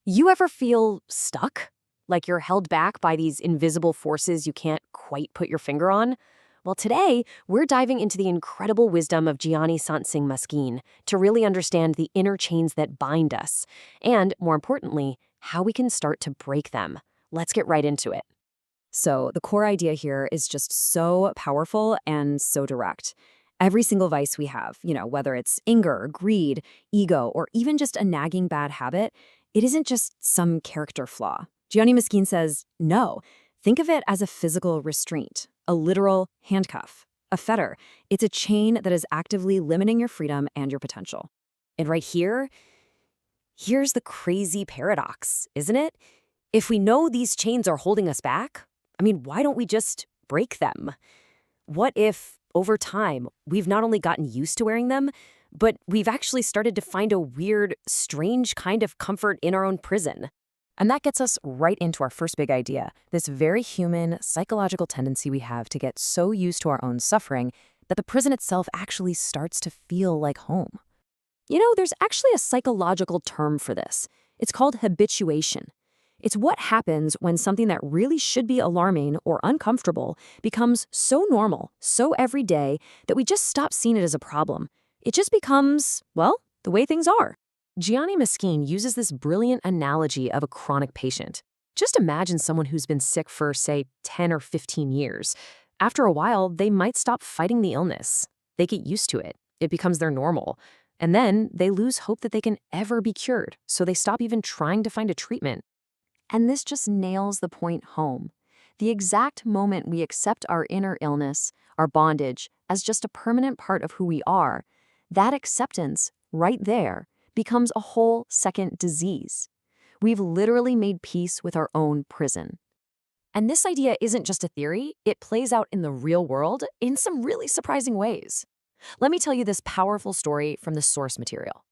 You ever feel stuck? Like you're held back by these invisible forces you can't quite put your finger on? Well, today, we're diving into the incredible wisdom of Gianni Sant-Singh Muskin to really understand the inner chains that bind us, and, more importantly, how we can start to break them. Let's get right into it. So, the core idea here is just so powerful and so direct. Every single vice we have, whether it's anger, greed, ego, or even just a nagging bad habit, it isn't just some character flaw. Gianni Miskin says, no, think of it as a physical restraint, a literal handcuff, a fetter. It's a chain that is actively limiting your freedom and your potential. And right here, here's the crazy paradox, isn't it? If we know these chains are holding us back, why don't we just break them? What if, over time, we've not only gotten used to wearing them, but we've actually started to find a weird, strange kind of comfort in our own prison? And that gets us right into our first big idea, this very human, psychological tendency we have to get so used to our own suffering that the prison itself actually starts to feel like home. There's actually a psychological term for this. It's called habituation. It's what happens when something that really should be alarming or uncomfortable becomes so normal, so everyday, that we just stop seeing it as a problem. It just becomes, well, the way things are. Gianni Miskin uses this brilliant analogy of a chronic patient. Just imagine someone who's been sick for, say, 10 or 15 years. After a while, they might stop fighting the illness. They get used to it. It becomes their normal. And then they lose hope that they can ever be cured, so they stop even trying to find a treatment. And this just nails the point home. The exact moment we accept our inner illness, our bondage, as just a permanent part of who we are, that acceptance, right there, becomes a whole second disease. We've literally made peace with our own prison. And this idea isn't just a theory, it plays out in the real world in some really surprising ways. Let me tell you this powerful story from the source material.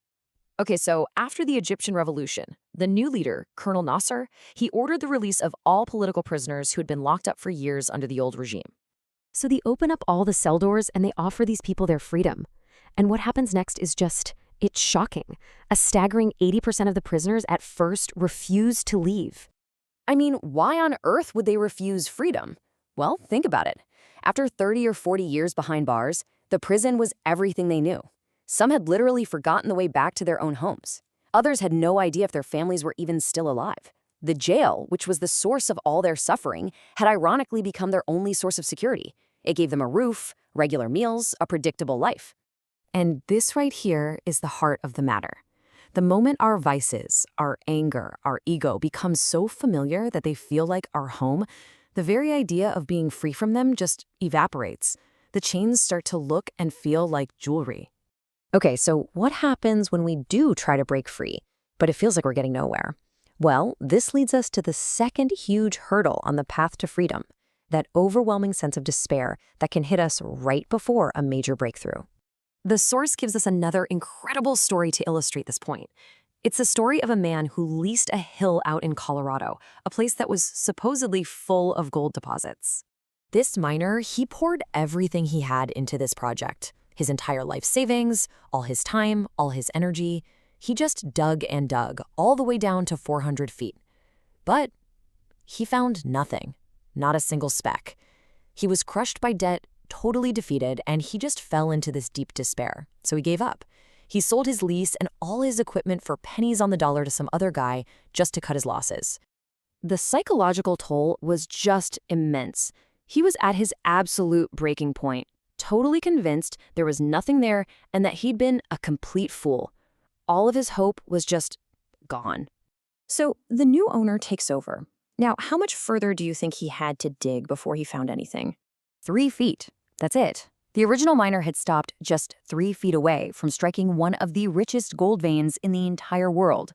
Okay, so after the Egyptian revolution, the new leader, Colonel Nasser, he ordered the release of all political prisoners who had been locked up for years under the old regime. So they open up all the cell doors and they offer these people their freedom. And what happens next is it's shocking. A staggering 80% of the prisoners at first refuse to leave. Why on earth would they refuse freedom? Well, think about it. After 30 or 40 years behind bars, the prison was everything they knew. Some had literally forgotten the way back to their own homes. Others had no idea if their families were even still alive. The jail, which was the source of all their suffering, had ironically become their only source of security. It gave them a roof, regular meals, a predictable life. And this right here is the heart of the matter. The moment our vices, our anger, our ego become so familiar that they feel like our home, the very idea of being free from them just evaporates. The chains start to look and feel like jewelry. Okay, so what happens when we do try to break free, but it feels like we're getting nowhere? Well, this leads us to the second huge hurdle on the path to freedom, that overwhelming sense of despair that can hit us right before a major breakthrough. The source gives us another incredible story to illustrate this point. It's the story of a man who leased a hill out in Colorado, a place that was supposedly full of gold deposits. This miner, he poured everything he had into this project. His entire life savings, all his time, all his energy. He just dug and dug, all the way down to 400 feet. But he found nothing, not a single speck. He was crushed by debt, totally defeated, and he just fell into this deep despair. So he gave up. He sold his lease and all his equipment for pennies on the dollar to some other guy just to cut his losses. The psychological toll was just immense. He was at his absolute breaking point, totally convinced there was nothing there and that he'd been a complete fool. All of his hope was just gone. So the new owner takes over. Now, how much further do you think he had to dig before he found anything? 3 feet. That's it. The original miner had stopped just 3 feet away from striking one of the richest gold veins in the entire world.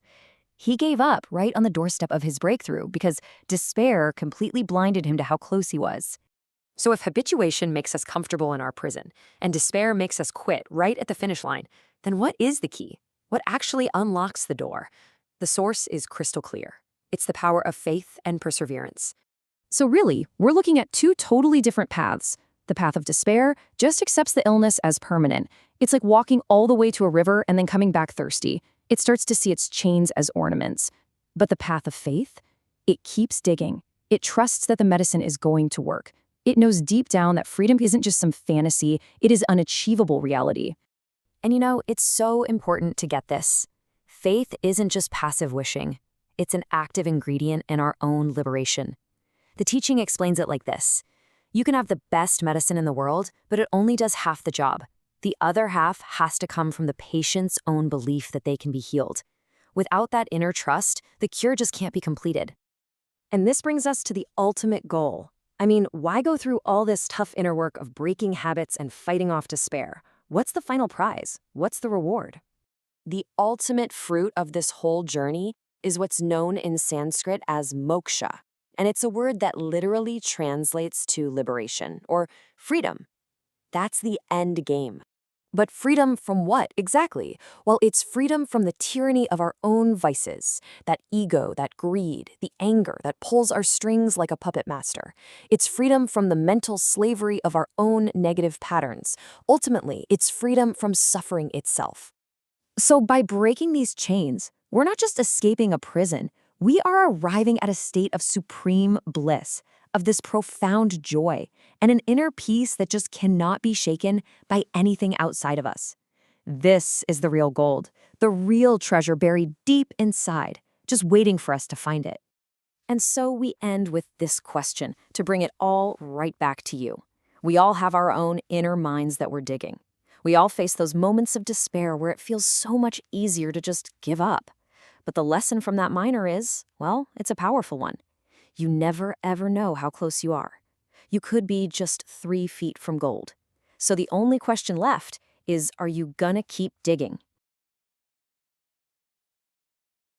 He gave up right on the doorstep of his breakthrough because despair completely blinded him to how close he was. So if habituation makes us comfortable in our prison and despair makes us quit right at the finish line, then what is the key? What actually unlocks the door? The source is crystal clear. It's the power of faith and perseverance. So really, we're looking at two totally different paths. The path of despair just accepts the illness as permanent. It's like walking all the way to a river and then coming back thirsty. It starts to see its chains as ornaments. But the path of faith? It keeps digging. It trusts that the medicine is going to work. It knows deep down that freedom isn't just some fantasy, it is unachievable reality. And you know, it's so important to get this. Faith isn't just passive wishing. It's an active ingredient in our own liberation. The teaching explains it like this. You can have the best medicine in the world, but it only does half the job. The other half has to come from the patient's own belief that they can be healed. Without that inner trust, the cure just can't be completed. And this brings us to the ultimate goal. I mean, why go through all this tough inner work of breaking habits and fighting off despair? What's the final prize? What's the reward? The ultimate fruit of this whole journey is what's known in Sanskrit as moksha, and it's a word that literally translates to liberation or freedom. That's the end game. But freedom from what exactly? Well, it's freedom from the tyranny of our own vices, that ego, that greed, the anger that pulls our strings like a puppet master. It's freedom from the mental slavery of our own negative patterns. Ultimately, it's freedom from suffering itself. So by breaking these chains, we're not just escaping a prison, we are arriving at a state of supreme bliss, of this profound joy, and an inner peace that just cannot be shaken by anything outside of us. This is the real gold, the real treasure buried deep inside, just waiting for us to find it. And so we end with this question to bring it all right back to you. We all have our own inner minds that we're digging. We all face those moments of despair where it feels so much easier to just give up. But the lesson from that miner is, well, it's a powerful one. You never ever know how close you are. You could be just 3 feet from gold. So the only question left is, are you gonna keep digging?